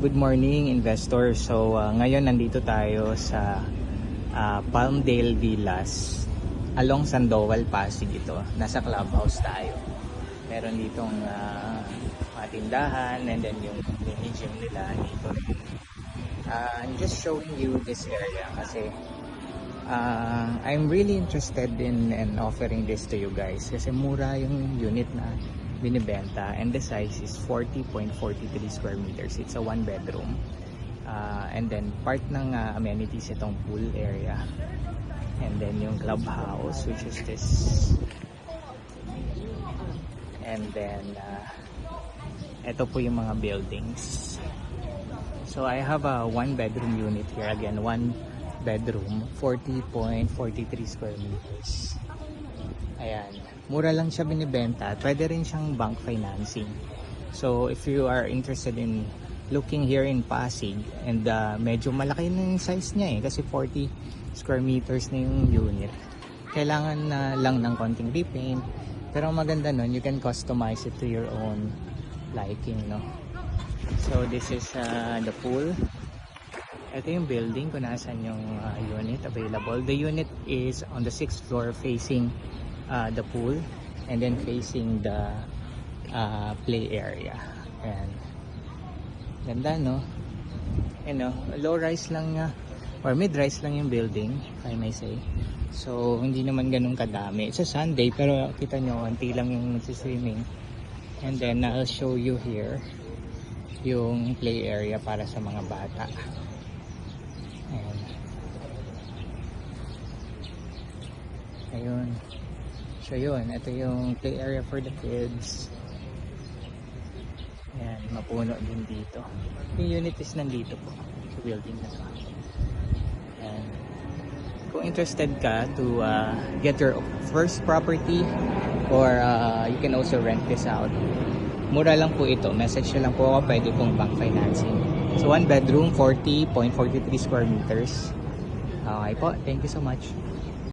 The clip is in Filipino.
Good morning, investor. So, ngayon nandito tayo sa Palmdale Villas along Sandoval, Pasig ito. Nasa clubhouse tayo. Meron ditong mga tindahan and then yung mini gym nila dito. I'm just showing you this area kasi I'm really interested in offering this to you guys kasi mura yung unit na binibenta and the size is 40.43 square meters. It's a one bedroom and then part ng amenities itong pool area and then yung clubhouse which is this, and then ito po yung mga buildings. So I have a one bedroom unit here, again one bedroom, 40.43 square meters. Ayan, mura lang siya binibenta. Pwede rin siyang bank financing. So if you are interested in looking here in Pasig, and medyo malaki na yung size niya kasi 40 square meters na yung unit. Kailangan na lang ng konting repaint. Pero maganda nun, you can customize it to your own liking, no? So this is the pool. Ito yung building kung nasan yung unit available. The unit is on the 6th floor facing the pool and then facing the play area. And ganda, no? Low rise lang or mid rise lang yung building, if I may say. So hindi naman ganun kadami. It's a Sunday pero kita nyo konti lang yung nagsiswimming. And then I'll show you here yung play area para sa mga bata. Ayan. Ayun. So yun, ito yung play area for the kids. Ayan, mapuno din dito. Yung unit is nandito po sa building na to. Ayan. Kung interested ka to get your first property or you can also rent this out, mura lang po ito. Message nyo lang po ako, pwede pong bank financing. So one bedroom, 40.43 square meters. Okay po, thank you so much.